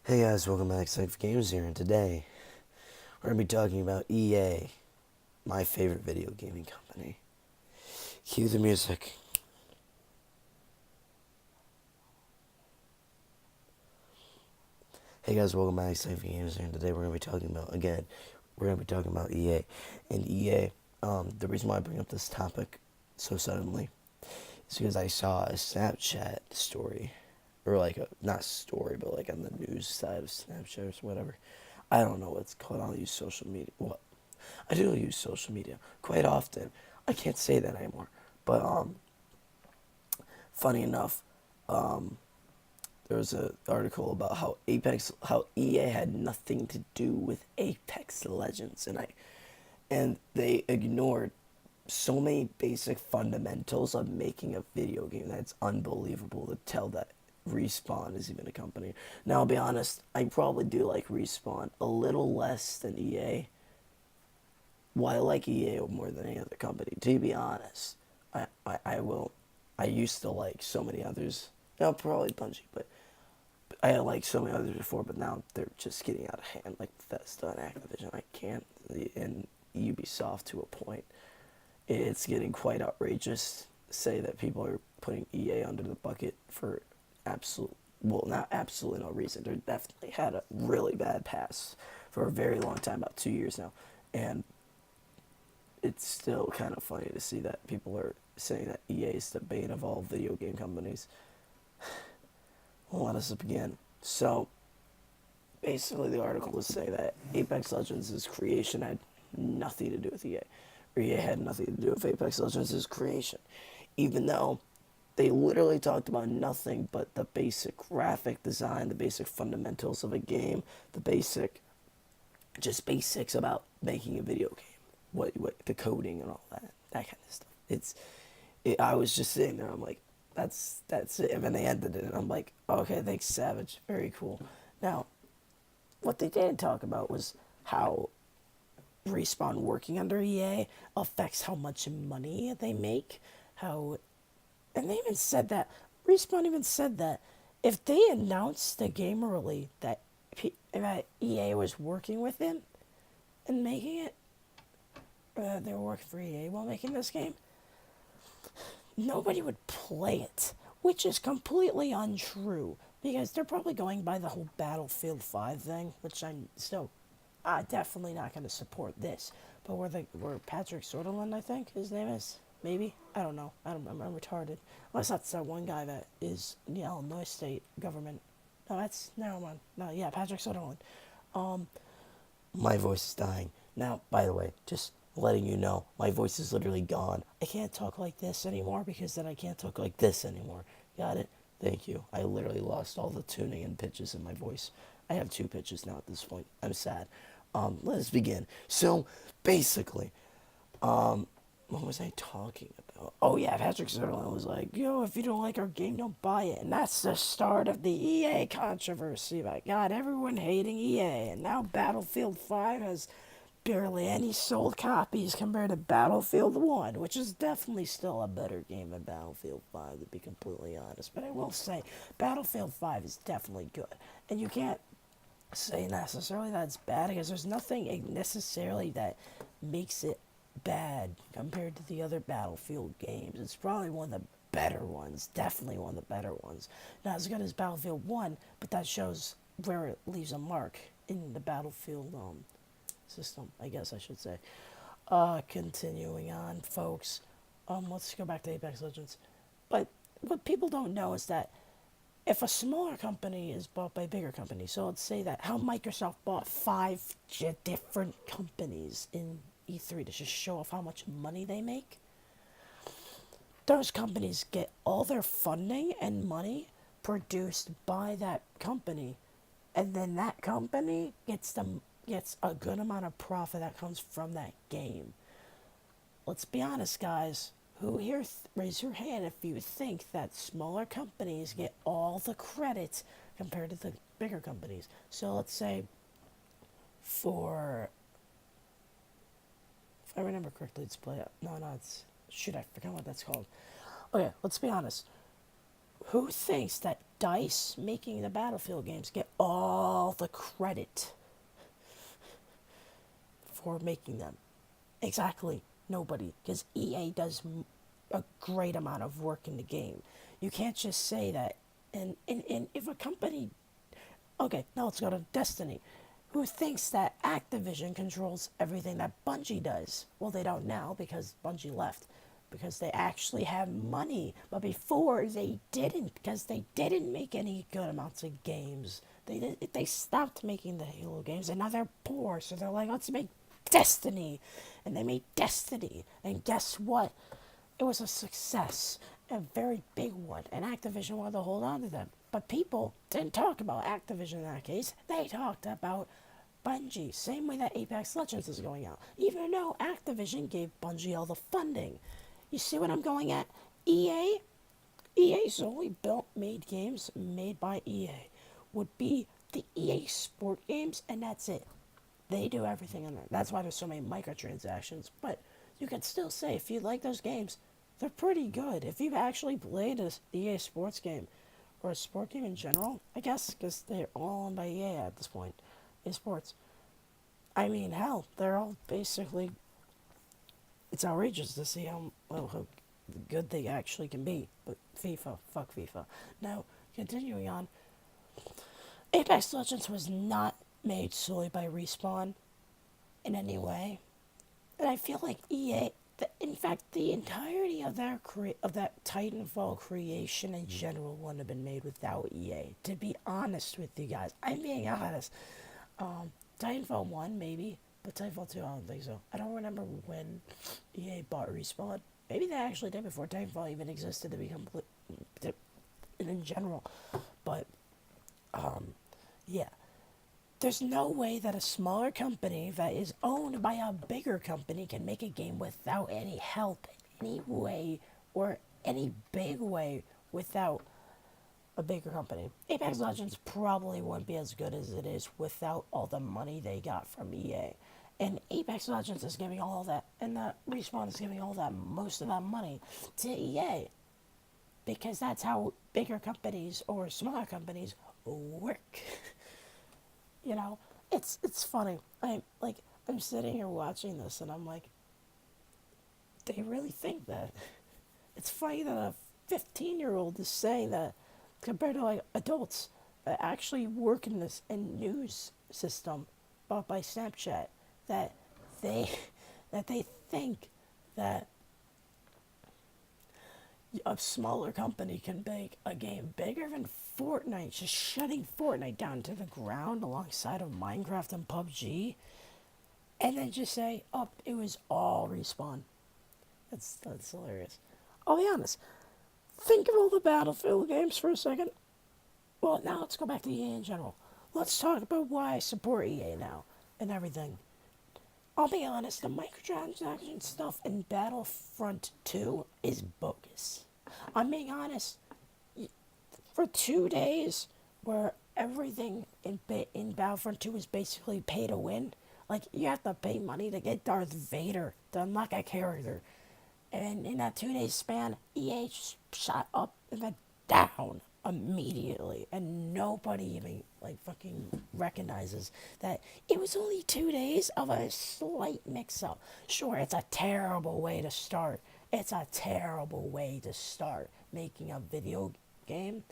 Hey guys, welcome back to Safe Games here, and today we're going to be talking about EA, my favorite video gaming company. Cue the music. Hey guys, welcome back to Safe Games here, and today we're going to be talking about, EA. And EA, the reason why I bring up this topic so suddenly is because I saw a Snapchat story, or like a, not story, but like on the news side of Snapchat or whatever. I don't know what it's called. I don't use social media. What? I do use social media quite often. I can't say that anymore. But funny enough, um, there was an article about how EA had nothing to do with Apex Legends, and they ignored so many basic fundamentals of making a video game that's unbelievable to tell that Respawn is even a company. Now, I'll be honest, I probably do like Respawn a little less than EA. Well, I like EA more than any other company. To be honest, I will. I used to like so many others. No, probably Bungie, but I had like so many others before. But now they're just getting out of hand, like Bethesda and Activision. I can't, and Ubisoft to a point. It's getting quite outrageous to say that people are putting EA under the bucket for absolute, well, not absolutely no reason. They definitely had a really bad past for a very long time, about 2 years now, and it's still kind of funny to see that people are saying that EA is the bane of all video game companies. Well, let us begin. So, basically, the article was saying that Apex Legends' creation had nothing to do with EA. Or EA had nothing to do with Apex Legends' creation. Even though they literally talked about nothing but the basic graphic design, the basic fundamentals of a game, the just basics about making a video game. What the coding and all that kind of stuff. I was just sitting there. I'm like, that's it. And then they ended it, and I'm like, okay, thanks, Savage. Very cool. Now, what they didn't talk about was how Respawn working under EA affects how much money they make. How, and they even said that Respawn even said that if they announced the game early that EA was working with them and making it, they were working for EA while making this game, nobody would play it, which is completely untrue because they're probably going by the whole Battlefield 5 thing, which I'm still definitely not going to support this. But where Patrick Sortland, I think his name is, maybe, I don't know, I don't remember, I'm retarded. Unless that's that one guy that is in the Illinois state government. No, that's, never mind. No, yeah, Patrick Sortland. My voice is dying. Now, by the way, just letting you know, my voice is literally gone. I can't talk like this anymore because then I can't talk like this anymore. Got it? Thank you. I literally lost all the tuning and pitches in my voice. I have 2 pitches now at this point. I'm sad. Let's begin. So, basically, what was I talking about? Oh yeah, Patrick Sutherland was like, yo, if you don't like our game, don't buy it. And that's the start of the EA controversy. My God, everyone hating EA. And now Battlefield 5 has barely any sold copies compared to Battlefield 1, which is definitely still a better game than Battlefield 5, to be completely honest. But I will say, Battlefield 5 is definitely good. And you can't say necessarily that it's bad because there's nothing necessarily that makes it bad compared to the other Battlefield games. It's probably one of the better ones, definitely one of the better ones. Not as good as Battlefield 1, but that shows where it leaves a mark in the Battlefield system, I guess I should say. Continuing on, folks. Let's go back to Apex Legends. But what people don't know is that if a smaller company is bought by a bigger company, so let's say that how Microsoft bought 5 different companies in E3 to just show off how much money they make, those companies get all their funding and money produced by that company, and then that company gets a good amount of profit that comes from that game. Let's be honest, guys. Who here, raise your hand if you think that smaller companies get all the credit compared to the bigger companies. So let's say for, if I remember correctly, it's Play Up. No, it's, shoot, I forgot what that's called. Okay, let's be honest. Who thinks that DICE making the Battlefield games get all the credit for making them. Exactly, nobody, because EA does a great amount of work in the game. You can't just say that. And if a company, okay, now let's go to Destiny, who thinks that Activision controls everything that Bungie does. Well, they don't now because Bungie left. Because they actually have money. But before, they didn't. Because they didn't make any good amounts of games. They stopped making the Halo games, and now they're poor. So they're like, let's make Destiny. And they made Destiny. And guess what? It was a success. A very big one. And Activision wanted to hold on to them. But people didn't talk about Activision in that case. They talked about Bungie. Same way that Apex Legends is going out. Even though Activision gave Bungie all the funding. You see what I'm going at? EA? EA solely made games made by EA. Would be the EA Sport games, and that's it. They do everything in there. That's why there's so many microtransactions. But you can still say, if you like those games, they're pretty good. If you've actually played a EA Sports game, or a sport game in general, I guess, because they're all owned by EA at this point, EA Sports. I mean, hell, they're all basically, it's outrageous to see how good they actually can be. But FIFA, fuck FIFA. Now, continuing on, Apex Legends was not made solely by Respawn in any way. And I feel like EA, in fact, the entirety of that Titanfall creation in general wouldn't have been made without EA. To be honest with you guys, I'm being honest. Titanfall 1 maybe, but Titanfall 2 I don't think so. I don't remember when EA bought Respawn. Maybe they actually did before Titanfall even existed to be complete in general. But yeah. There's no way that a smaller company that is owned by a bigger company can make a game without any help in any way or any big way without a bigger company. Apex Legends probably wouldn't be as good as it is without all the money they got from EA. And Apex Legends is giving all that, and that Respawn is giving all that, most of that money to EA. Because that's how bigger companies or smaller companies work. You know, it's funny. I'm sitting here watching this, and I'm like, they really think that. It's funny that a 15-year-old is saying that compared to like adults that actually work in this news system bought by Snapchat, that they think that a smaller company can make a game bigger than Fortnite, just shutting Fortnite down to the ground alongside of Minecraft and PUBG, and then just say, oh, it was all Respawn. That's hilarious. I'll be honest. Think of all the Battlefield games for a second. Well, now let's go back to EA in general. Let's talk about why I support EA now and everything. I'll be honest, the microtransaction stuff in Battlefront 2 is bogus. I'm being honest. For 2 days, where everything in Battlefront 2 is basically pay to win, like you have to pay money to get Darth Vader to unlock a character. And in that 2 day span, EA shot up and then down immediately, and nobody even like fucking recognizes that it was only 2 days of a slight mix-up. Sure, it's a terrible way to start. It's a terrible way to start making a video game,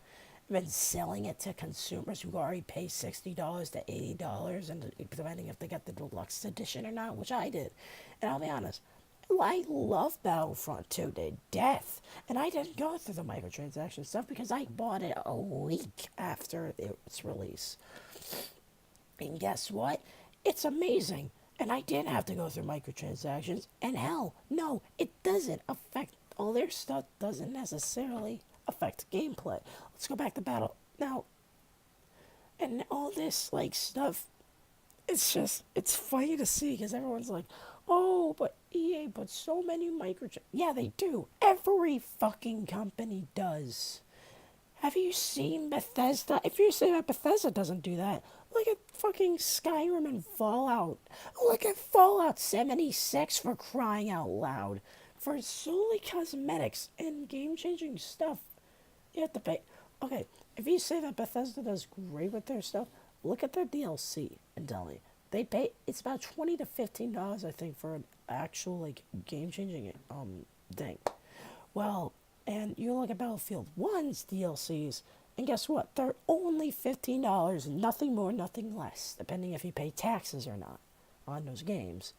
and then selling it to consumers who already pay $60 to $80, and depending if they get the deluxe edition or not, which I did. And I'll be honest, I love Battlefront 2 to death, and I didn't go through the microtransaction stuff because I bought it a week after its release. And guess what? It's amazing, and I didn't have to go through microtransactions, and hell, no, it doesn't affect, all their stuff doesn't necessarily affect gameplay. Let's go back to Battle. Now, and all this, like, stuff, it's funny to see, because everyone's like, oh, but EA put so many Yeah, they do. Every fucking company does. Have you seen Bethesda? If you say that Bethesda doesn't do that, look at fucking Skyrim and Fallout. Look at Fallout 76, for crying out loud. For solely cosmetics and game-changing stuff, you have to pay. Okay, if you say that Bethesda does great with their stuff, look at their DLC in Delhi. They pay it's about $20 to $15, I think, for an actual like game changing thing. Well, and you look at Battlefield One's DLCs, and guess what? They're only $15, nothing more, nothing less, depending if you pay taxes or not on those games.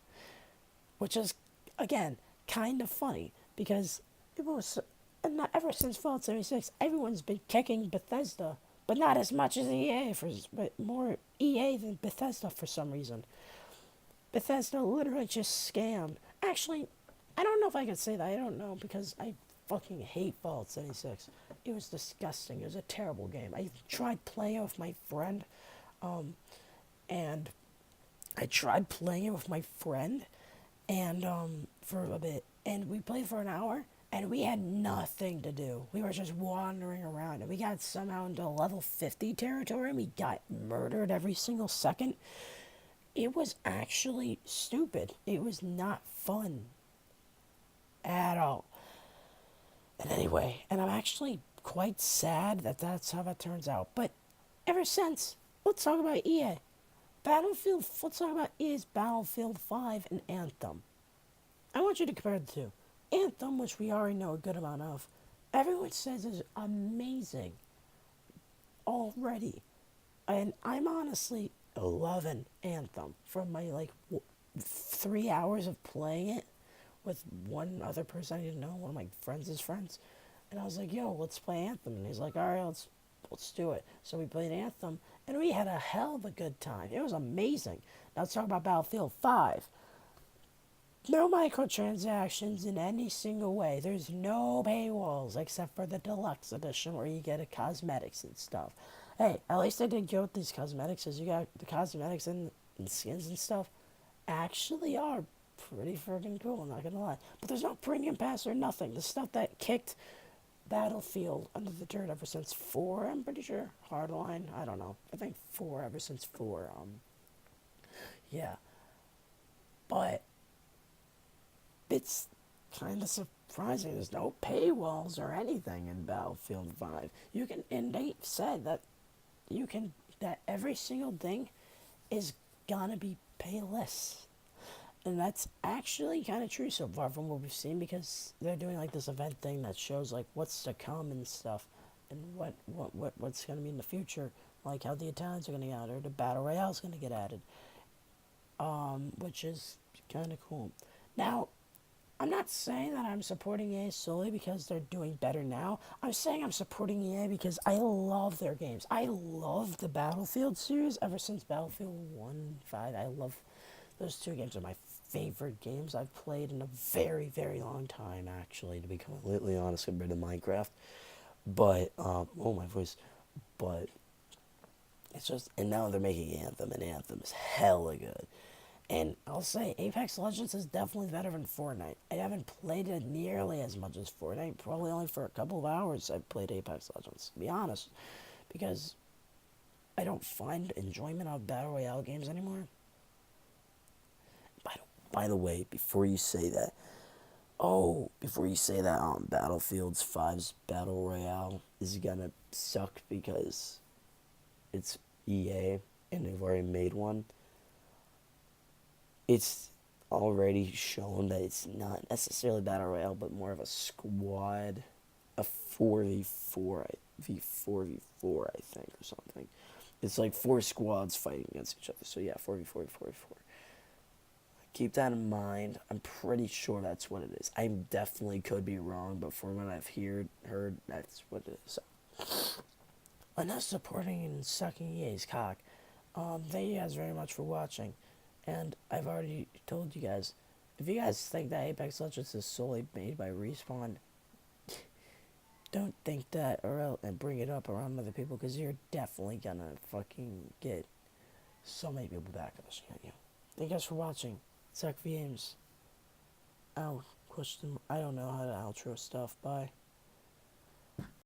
Which is, again, kind of funny because it was, and not ever since Fallout 76, everyone's been kicking Bethesda, but not as much as EA but more EA than Bethesda for some reason. Bethesda literally just scammed. Actually, I don't know if I could say that. I don't know because I fucking hate Fallout 76. It was disgusting. It was a terrible game. I tried playing it with my friend, and I tried playing it with my friend, and for a bit, and we played for an hour, and we had nothing to do. We were just wandering around, and we got somehow into level 50 territory, and we got murdered every single second. It was actually stupid. It was not fun at all. And anyway, and I'm actually quite sad that that's how that turns out. But ever since, let's talk about EA. Let's talk about EA's Battlefield 5 and Anthem. I want you to compare the two. Anthem, which we already know a good amount of, everyone says is amazing already. And I'm honestly loving Anthem from my 3 hours of playing it with one other person I didn't know, one of my friends' friends. And I was like, yo, let's play Anthem. And he's like, all right, let's do it. So we played Anthem, and we had a hell of a good time. It was amazing. Now let's talk about Battlefield 5. No microtransactions in any single way. There's no paywalls except for the deluxe edition where you get a cosmetics and stuff. Hey, at least I did go with these cosmetics, as you got the cosmetics and skins and stuff actually are pretty freaking cool, I'm not gonna lie. But there's no premium pass or nothing. The stuff that kicked Battlefield under the dirt ever since 4, I'm pretty sure. Hardline, I don't know. I think 4 ever since 4. Yeah. But it's kind of surprising. There's no paywalls or anything in Battlefield 5. You can, and they said that that every single thing is gonna be payless. And that's actually kind of true so far from what we've seen because they're doing like this event thing that shows like what's to come and stuff and what's going to be in the future, like how the Italians are going to get added or the Battle Royale is going to get added, which is kind of cool. Now, I'm not saying that I'm supporting EA solely because they're doing better now. I'm saying I'm supporting EA because I love their games. I love the Battlefield series ever since Battlefield 1, 5. I love those two games are my favorite games I've played in a very, very long time, actually, to be completely honest, compared to Minecraft. But, oh, my voice. But, it's just, and now they're making Anthem, and Anthem is hella good. And I'll say, Apex Legends is definitely better than Fortnite. I haven't played it nearly as much as Fortnite. Probably only for a couple of hours I've played Apex Legends, to be honest. Because I don't find enjoyment out of Battle Royale games anymore. By the way, before you say that, Battlefield 5's Battle Royale is gonna suck because it's EA and they've already made one. It's already shown that it's not necessarily Battle Royale, but more of a squad, a 4v4, v4v4, I think, or something. It's like 4 squads fighting against each other. So yeah, 4v4, 4v4. Keep that in mind. I'm pretty sure that's what it is. I definitely could be wrong, but from what I've heard, that's what it is. So, enough supporting and sucking EA's cock. Thank you guys very much for watching. And I've already told you guys, if you guys think that Apex Legends is solely made by Respawn, don't think that and bring it up around other people, because you're definitely gonna fucking get so many people backlashing at you. Thank you guys for watching. Zach Games. I don't know how to outro stuff. Bye.